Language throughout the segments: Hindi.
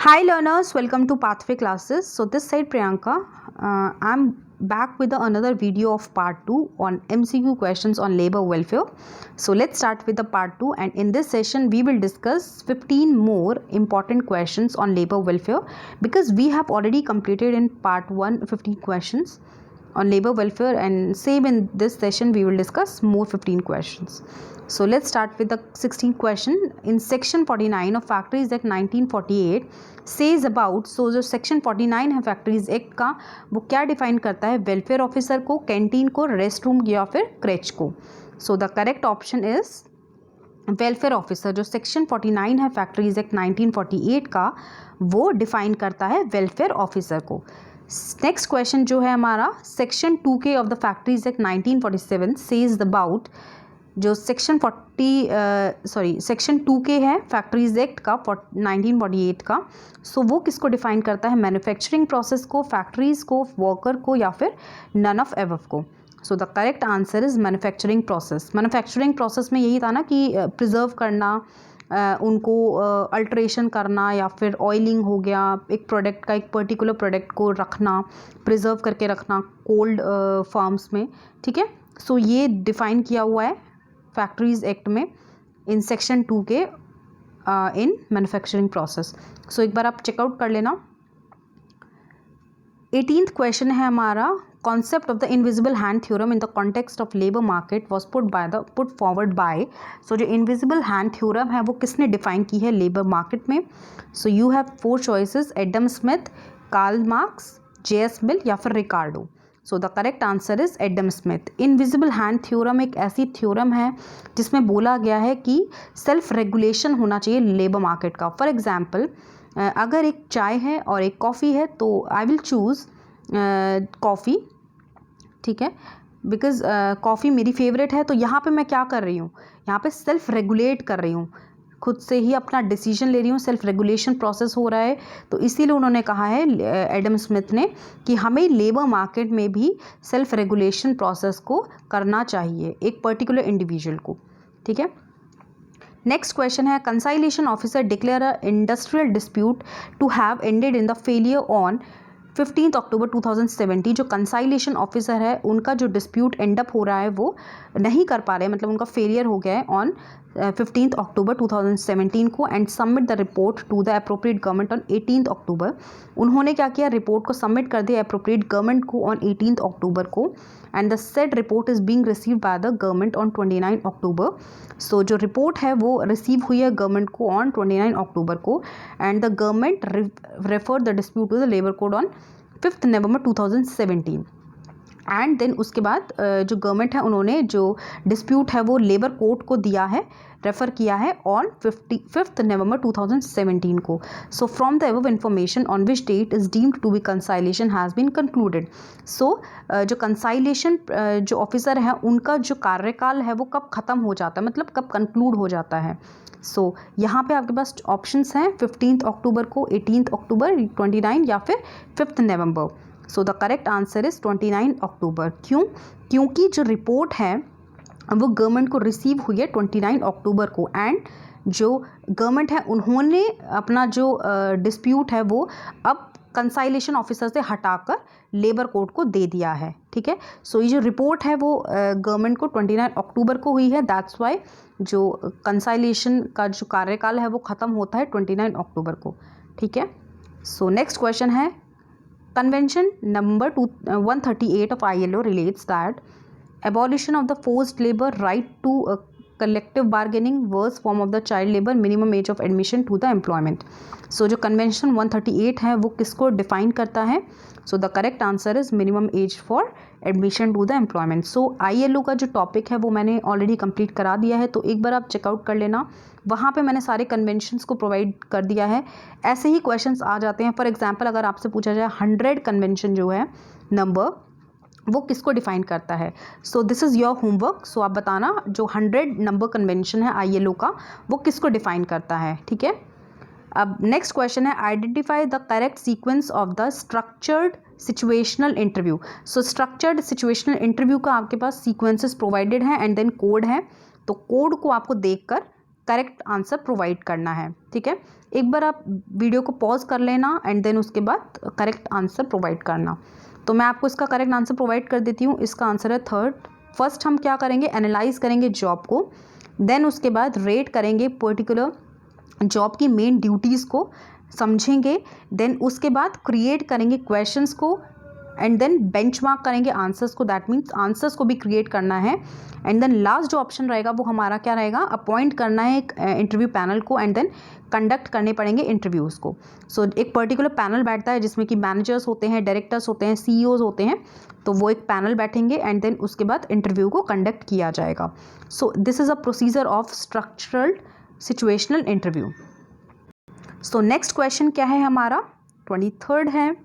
Hi learners, welcome to Pathway classes. So this side Priyanka, I'm back with another video of part 2 on MCQ questions on labor welfare. So let's start with the part 2, and in this session we will discuss 15 more important questions on labor welfare because we have already completed in part 1 15 questions on labor welfare, and same in this session we will discuss more 15 questions. So let's start with the 16th question. In section 49 of Factories Act 1948 says about, so जो सेक्शन 49 है फैक्ट्रीज एक्ट का, वो क्या डिफाइन करता है? वेलफेयर ऑफिसर को, कैंटीन को, रेस्ट रूम या फिर क्रेच को. सो the correct option is welfare officer. जो सेक्शन 49 है फैक्ट्रीज एक्ट 1948 का, वो डिफाइन करता है वेलफेयर ऑफिसर को. नेक्स्ट क्वेश्चन जो है हमारा, section 2K of the factories act 1947 says about, जो सेक्शन 2K है फैक्ट्रीज एक्ट का 1948 का, सो वो किसको डिफाइन करता है? मैन्युफैक्चरिंग प्रोसेस को, फैक्ट्रीज को, वर्कर को या फिर नन ऑफ एबव को. सो the correct answer is manufacturing process. Manufacturing process में यही था ना कि प्रिजर्व करना, उनको अल्ट्रेशन करना या फिर ऑयलिंग हो गया, एक प्रोडक्ट का, एक पर्टिकुलर प्रोडक्ट को रखना, प्रिजर्व करके रखना कोल्ड फार्म्स में. ठीक है, सो ये डिफाइन किया हुआ है फैक्ट्रीज एक्ट में in section 2K in manufacturing process. So एक बार आप चेकआउट कर लेना. 18th क्वेश्चन है हमारा, concept of the invisible hand theorem in the context of labour market was put forward by. So जो इनविजिबल हैंड थ्योरम है वो किसने डिफाइन की है लेबर मार्केट में? So you have 4 choices, Adam Smith, Karl Marx, J.S. Mill या फिर Ricardo. So the correct answer is Adam Smith. Invisible hand theorem एक ऐसी थ्योरम है जिसमें बोला गया है कि सेल्फ रेगुलेशन होना चाहिए लेबर मार्केट का. फॉर एग्जाम्पल, अगर एक चाय है और एक कॉफ़ी है तो आई विल चूज़ कॉफ़ी. ठीक है, बिकॉज कॉफ़ी मेरी फेवरेट है. तो यहाँ पे मैं क्या कर रही हूँ? यहाँ पे सेल्फ रेगुलेट कर रही हूँ, खुद से ही अपना डिसीजन ले रही हूँ, सेल्फ रेगुलेशन प्रोसेस हो रहा है. तो इसीलिए उन्होंने कहा है एडम स्मिथ ने कि हमें लेबर मार्केट में भी सेल्फ रेगुलेशन प्रोसेस को करना चाहिए एक पर्टिकुलर इंडिविजुअल को. ठीक है, नेक्स्ट क्वेश्चन है, conciliation officer declare a industrial dispute to have ended in the failure on 15 October 2017. जो कंसाइलेशन ऑफिसर है उनका जो डिस्प्यूट एंड अप हो रहा है वो नहीं कर पा रहे, मतलब उनका फेलियर हो गया है ऑन 15 अक्टूबर 2017 को, and submit the report to the appropriate government on 18 October. उन्होंने क्या किया? रिपोर्ट को सबमिट कर दिया अप्रोप्रिएट गवर्नमेंट को ऑन 18 अक्टूबर को, and the said report is being received by the government on 29 October. So जो रिपोर्ट है वो रिसीव हुई है गवर्नमेंट को ऑन 29 अक्टूबर को, and the government refer the dispute to the labour code on 5 November 2017. And then उसके बाद जो गवर्नमेंट है उन्होंने जो डिस्प्यूट है वो लेबर कोर्ट को दिया है, रेफ़र किया है ऑन 5 नवंबर 2017 को. So from the above information on which date is deemed to be conciliation has been concluded. So जो कंसाइलेशन जो ऑफिसर है उनका जो कार्यकाल है वो कब ख़त्म हो जाता है, मतलब कब कंक्लूड हो जाता है. सो यहाँ पे आपके पास ऑप्शंस हैं 15 अक्टूबर को, 18 अक्टूबर, 29 या फिर 5 नवंबर. So the correct answer is 29 October. क्यों? क्योंकि जो रिपोर्ट है वो गवर्नमेंट को रिसीव हुई है 29 अक्टूबर को, एंड जो गवर्नमेंट है उन्होंने अपना जो डिस्प्यूट है वो अब कंसाइलेशन ऑफिसर से हटाकर लेबर कोर्ट को दे दिया है. ठीक है, सो ये जो रिपोर्ट है वो गवर्नमेंट को 29 अक्टूबर को हुई है, दैट्स वाई जो कंसाइलेशन का जो कार्यकाल है वो ख़त्म होता है 29 अक्टूबर को. ठीक है, सो नेक्स्ट क्वेश्चन है, Convention number 138 of ILO relates that abolition of the forced labor right to collective bargaining was form of the child labor minimum age of admission to the employment. So जो Convention 138 है वो किसको डिफाइन करता है? So the correct answer is minimum age for admission to the employment. So ILO का जो टॉपिक है वो मैंने ऑलरेडी कंप्लीट करा दिया है, तो एक बार आप चेकआउट कर लेना. वहाँ पे मैंने सारे कन्वेंशंस को प्रोवाइड कर दिया है. ऐसे ही क्वेश्चंस आ जाते हैं. फॉर एग्जांपल, अगर आपसे पूछा जाए 100 कन्वेंशन जो है नंबर वो किसको डिफाइन करता है, so this is your homework. So आप बताना जो 100 नंबर कन्वेंशन है ILO का वो किसको डिफाइन करता है. ठीक है, अब नेक्स्ट क्वेश्चन है, identify the correct sequence of the structured situational interview. So structured situational interview का आपके पास सीक्वेंसेस प्रोवाइडेड हैं एंड देन कोड है. तो कोड को आपको देखकर करेक्ट आंसर प्रोवाइड करना है। ठीक है, एक बार आप वीडियो को पॉज कर लेना एंड देन उसके बाद करेक्ट आंसर प्रोवाइड करना। तो मैं आपको इसका करेक्ट आंसर प्रोवाइड कर देती हूँ। इसका आंसर है थर्ड। फर्स्ट हम क्या करेंगे, एनालाइज करेंगे जॉब को, देन उसके बाद रेट करेंगे पर्टिकुलर जॉब की मेन ड्यूटीज़ को, समझेंगे, देन उसके बाद क्रिएट करेंगे क्वेश्चंस को एंड देन बेंचमार्क करेंगे आंसर्स को, दैट मीन्स आंसर्स को भी क्रिएट करना है। एंड देन लास्ट जो ऑप्शन रहेगा वो हमारा क्या रहेगा, अपॉइंट करना है एक इंटरव्यू पैनल को एंड देन कंडक्ट करने पड़ेंगे इंटरव्यूज़ को। सो एक पर्टिकुलर पैनल बैठता है जिसमें कि मैनेजर्स होते हैं, डायरेक्टर्स होते हैं, CEOs होते हैं, तो वो एक पैनल बैठेंगे एंड देन उसके बाद इंटरव्यू को कंडक्ट किया जाएगा। सो this is a procedure of structural situational interview. So next question क्या है हमारा, 23rd है।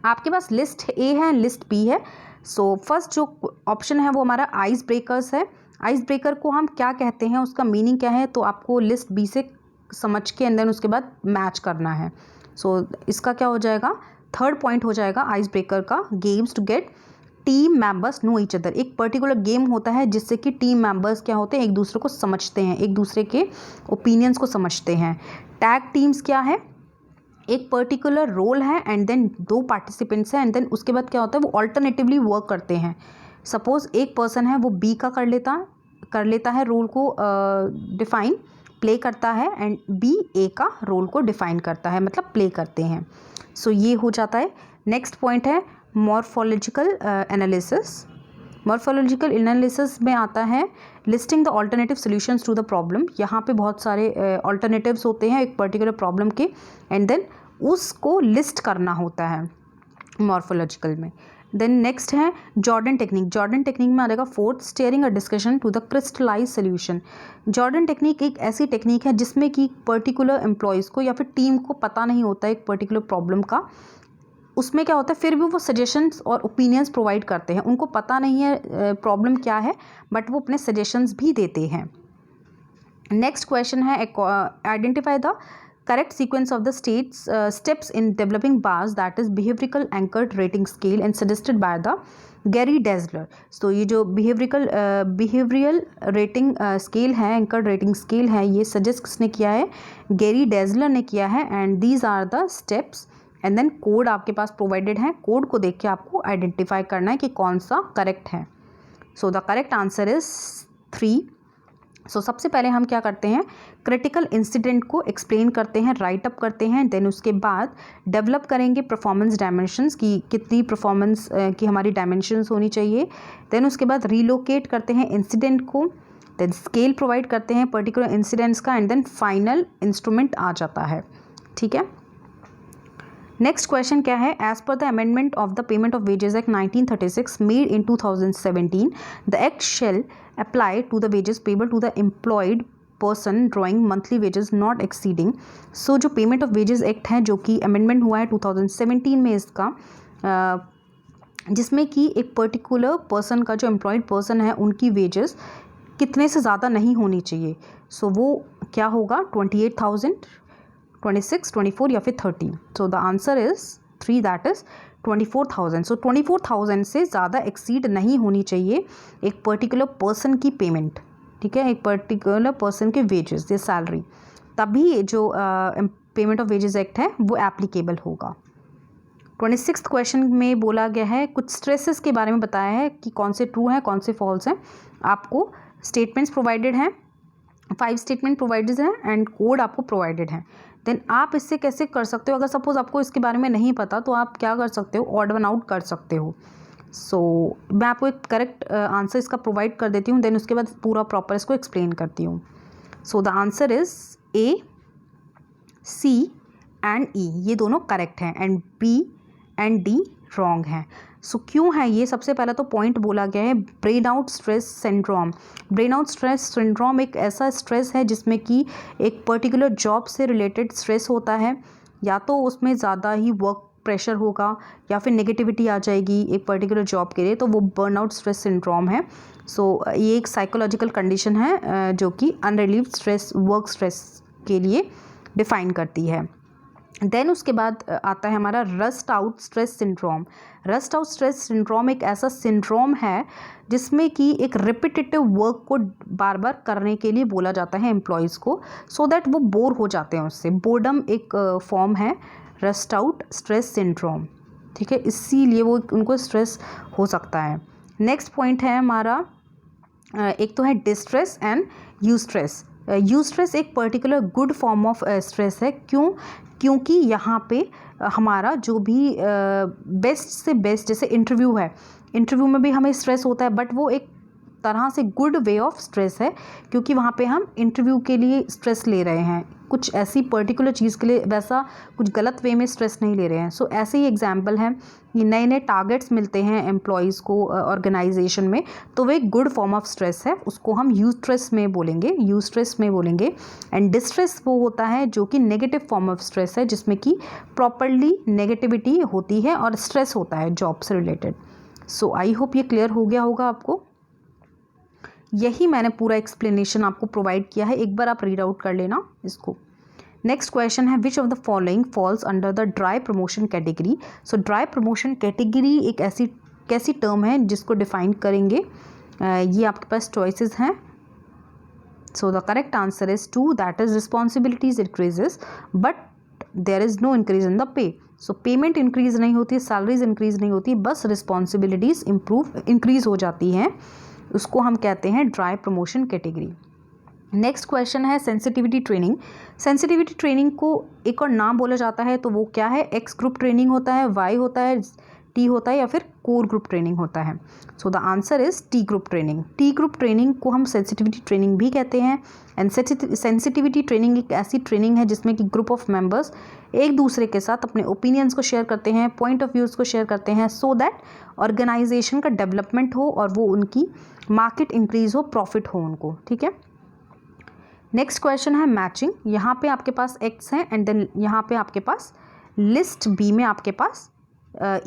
आपके पास लिस्ट ए है, लिस्ट बी है। सो फर्स्ट जो ऑप्शन है वो हमारा आइस ब्रेकर्स है। आइस ब्रेकर को हम क्या कहते हैं, उसका मीनिंग क्या है, तो आपको लिस्ट बी से समझ के एंड देन उसके बाद मैच करना है। सो इसका क्या हो जाएगा, थर्ड पॉइंट हो जाएगा आइस ब्रेकर का, games to get team members know each other. एक पर्टिकुलर गेम होता है जिससे कि टीम मेंबर्स क्या होते हैं, एक दूसरे को समझते हैं, एक दूसरे के ओपिनियंस को समझते हैं। टैग टीम्स क्या है, एक पर्टिकुलर रोल है एंड देन 2 पार्टिसिपेंट्स हैं एंड देन उसके बाद क्या होता है, वो ऑल्टरनेटिवली वर्क करते हैं। सपोज एक पर्सन है वो बी का कर लेता है रोल को डिफाइन, प्ले करता है, एंड बी ए का रोल को डिफाइन करता है, मतलब प्ले करते हैं। सो ये हो जाता है। नेक्स्ट पॉइंट है मॉर्फोलॉजिकल एनालिसिस। मॉर्फोलॉजिकल एनालिसिस में आता है listing the alternative solutions to the problem. यहाँ पे बहुत सारे ऑल्टरनेटिव्स होते हैं एक पर्टिकुलर प्रॉब्लम के एंड देन उसको लिस्ट करना होता है मॉर्फोलॉजिकल में। देन नेक्स्ट है जॉर्डन टेक्निक। जॉर्डन टेक्निक में आ जाएगा fourth, steering a discussion to the crystallize solution. Jordan technique एक ऐसी टेक्निक है जिसमें कि पर्टिकुलर एम्प्लॉयज़ को या फिर टीम को पता नहीं होता है एक पर्टिकुलर प्रॉब्लम का, उसमें क्या होता है, फिर भी वो सजेशंस और ओपिनियंस प्रोवाइड करते हैं। उनको पता नहीं है प्रॉब्लम क्या है बट वो अपने सजेशंस भी देते हैं। नेक्स्ट क्वेश्चन है identify the correct sequence of the steps in developing BARS that is behavioural anchored rating scale and suggested by the Gary Dessler. तो ये जो बिहेवियरल रेटिंग स्केल है, एंकर्ड रेटिंग स्केल है, ये सजेस्ट किसने किया है, गैरी डेजलर ने किया है। And these are the steps and then code आपके पास प्रोवाइडेड है। कोड को देख के आपको आइडेंटिफाई करना है कि कौन सा करेक्ट है। सो द करेक्ट आंसर इज 3। सो सबसे पहले हम क्या करते हैं, क्रिटिकल इंसिडेंट को एक्सप्लेन करते हैं, राइट अप करते हैं, देन उसके बाद डेवलप करेंगे परफॉर्मेंस डायमेंशंस की कितनी परफॉर्मेंस की हमारी डायमेंशंस होनी चाहिए। देन उसके बाद रीलोकेट करते हैं इंसिडेंट को, देन स्केल प्रोवाइड करते हैं पर्टिकुलर इंसिडेंट्स का एंड देन फाइनल इंस्ट्रूमेंट आ जाता है। ठीक है, नेक्स्ट क्वेश्चन क्या है, as per the amendment of the payment of wages act 1936 made in 2017 the act shall apply to the wages payable to the employed person drawing monthly wages not exceeding. So जो पेमेंट ऑफ वेजेस एक्ट है जो कि अमेंडमेंट हुआ है 2017 में इसका, जिसमें कि एक पर्टिकुलर पर्सन का जो एम्प्लॉयड पर्सन है उनकी वेजेस कितने से ज़्यादा नहीं होनी चाहिए। सो वो क्या होगा, 28,000, 26, 24 या फिर 30। सो the answer is 3, that is 24,000। सो 24,000 से ज़्यादा एक्सीड नहीं होनी चाहिए एक पर्टिकुलर पर्सन की पेमेंट। ठीक है, एक पर्टिकुलर पर्सन के वेजेस या सैलरी, तभी जो पेमेंट ऑफ वेजेस एक्ट है वो एप्लीकेबल होगा। 26th क्वेश्चन में बोला गया है, कुछ स्ट्रेसेस के बारे में बताया है कि कौन से ट्रू हैं कौन से फॉल्स हैं। आपको स्टेटमेंट्स प्रोवाइडेड हैं, 5 स्टेटमेंट प्रोवाइडेड हैं एंड कोड आपको प्रोवाइडेड है। देन आप इससे कैसे कर सकते हो, अगर सपोज आपको इसके बारे में नहीं पता तो आप क्या कर सकते हो, ऑड वन आउट कर सकते हो। सो मैं आपको एक करेक्ट आंसर इसका प्रोवाइड कर देती हूँ, देन उसके बाद पूरा प्रॉपर इसको एक्सप्लेन करती हूँ। सो the answer is A, C and E, ये दोनों करेक्ट हैं and B and D wrong हैं। सो क्यों है ये, सबसे पहला तो पॉइंट बोला गया है brain out stress syndrome. Brain out stress syndrome एक ऐसा स्ट्रेस है जिसमें कि एक पर्टिकुलर जॉब से रिलेटेड स्ट्रेस होता है, या तो उसमें ज़्यादा ही वर्क प्रेशर होगा या फिर नेगेटिविटी आ जाएगी एक पर्टिकुलर जॉब के लिए, तो वो बर्नआउट स्ट्रेस सिंड्रोम है। सो ये एक साइकोलॉजिकल कंडीशन है जो कि अनरिलीव्ड स्ट्रेस, वर्क स्ट्रेस के लिए डिफाइन करती है। देन उसके बाद आता है हमारा rushed out stress syndrome. Rushed out stress syndrome एक ऐसा सिंड्रोम है जिसमें कि एक रिपीटेटिव वर्क को बार बार करने के लिए बोला जाता है एम्प्लॉयज़ को, सो दैट वो बोर हो जाते हैं उससे। बोर्डम एक फॉर्म है रस्ट आउट स्ट्रेस सिंड्रोम, ठीक है, इसीलिए वो उनको स्ट्रेस हो सकता है। नेक्स्ट पॉइंट है हमारा, एक तो है डिस्ट्रेस एंड यूस्ट्रेस। यूस्ट्रेस एक particular good form of stress है। क्योंकि यहाँ पे हमारा जो भी बेस्ट से बेस्ट, जैसे इंटरव्यू है, इंटरव्यू में भी हमें स्ट्रेस होता है, बट वो एक तरह से गुड वे ऑफ स्ट्रेस है, क्योंकि वहाँ पे हम इंटरव्यू के लिए स्ट्रेस ले रहे हैं, कुछ ऐसी पर्टिकुलर चीज़ के लिए, वैसा कुछ गलत वे में स्ट्रेस नहीं ले रहे हैं। सो ऐसे ही एग्जाम्पल है, ये नए नए टारगेट्स मिलते हैं एम्प्लॉयज़ को ऑर्गेनाइजेशन में, तो वो एक गुड फॉर्म ऑफ स्ट्रेस है, उसको हम यूस्ट्रेस में बोलेंगे, यूस्ट्रेस में बोलेंगे। एंड डिस्ट्रेस वो होता है जो कि नेगेटिव फॉर्म ऑफ स्ट्रेस है, जिसमें कि प्रॉपरली नेगेटिविटी होती है और स्ट्रेस होता है जॉब से रिलेटेड। सो आई होप ये क्लियर हो गया होगा आपको। यही मैंने पूरा एक्सप्लेनेशन आपको प्रोवाइड किया है, एक बार आप रीड आउट कर लेना इसको। नेक्स्ट क्वेश्चन है, which of the following falls under the dry promotion category. So dry promotion category एक कैसी टर्म है जिसको डिफाइन करेंगे, ये आपके पास चॉइसेस हैं। So the correct answer is 2, that is responsibilities increases but there is no increase in the pay. So payment increase नहीं होती, सैलरीज इंक्रीज नहीं होती, बस रिस्पॉन्सिबिलिटीज इंक्रीज हो जाती हैं, उसको हम कहते हैं dry promotion category. Next question है सेंसिटिविटी ट्रेनिंग। सेंसिटिविटी ट्रेनिंग को एक और नाम बोला जाता है, तो वो क्या है? एक्स ग्रुप ट्रेनिंग होता है, वाई होता है, टी होता है, या फिर कोर ग्रुप ट्रेनिंग होता है। सो the answer is T group training. T group training को हम सेंसिटिविटी ट्रेनिंग भी कहते हैं। एंड सेंसिटिविटी ट्रेनिंग एक ऐसी ट्रेनिंग है जिसमें कि ग्रुप ऑफ मेंबर्स एक दूसरे के साथ अपने ओपिनियंस को शेयर करते हैं, पॉइंट ऑफ व्यूज़ को शेयर करते हैं, सो दैट ऑर्गेनाइजेशन का डेवलपमेंट हो और वो उनकी मार्केट इंक्रीज हो, प्रॉफिट हो उनको, ठीक है। नेक्स्ट क्वेश्चन है मैचिंग। यहाँ पे आपके पास एक्स हैं एंड देन यहाँ पे आपके पास लिस्ट बी में आपके पास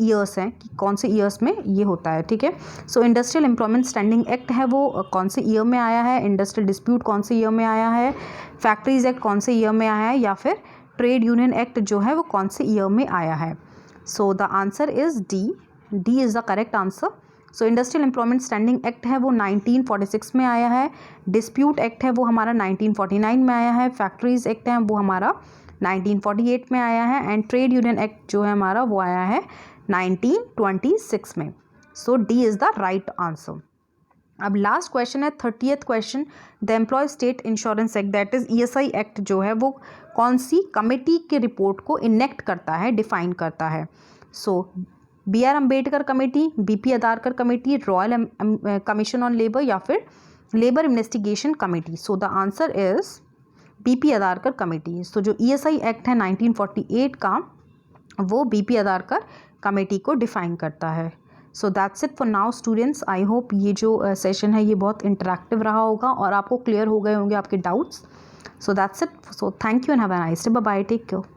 ईयर्स हैं कि कौन से ईयर्स में ये होता है, ठीक है। सो इंडस्ट्रियल एम्प्लॉयमेंट स्टैंडिंग एक्ट है वो कौन से ईयर में आया है, इंडस्ट्रियल डिस्प्यूट कौन से ईयर में आया है, फैक्ट्रीज एक्ट कौन से ईयर में आया है, या फिर ट्रेड यूनियन एक्ट जो है वो कौन से ईयर में आया है। सो the answer is D is the correct answer. So industrial employment standing act है वो 1946 में आया है, डिस्प्यूट एक्ट है वो हमारा 1949 में आया है, फैक्ट्रीज एक्ट है वो हमारा 1948 में आया है, एंड ट्रेड यूनियन एक्ट जो है हमारा वो आया है 1926 में। So D is the right answer. अब लास्ट क्वेश्चन है 30th question, the employ state insurance act that is ESI act जो है वो कौन सी कमेटी के रिपोर्ट को इनेक्ट करता है, डिफाइन करता है। So BR Ambedkar committee, BP Adarkar committee, royal commission on labour, या फिर labour investigation committee. So the answer is BP Adarkar committee. So जो ESI एक्ट है 1948 का वो BP अदारकर कमेटी को डिफाइन करता है। सो that's it for now students. I hope ये जो सेशन है ये बहुत इंटरेक्टिव रहा होगा और आपको क्लियर हो गए होंगे आपके doubts. So that's it. So thank you and have a nice day. Bye bye, take care.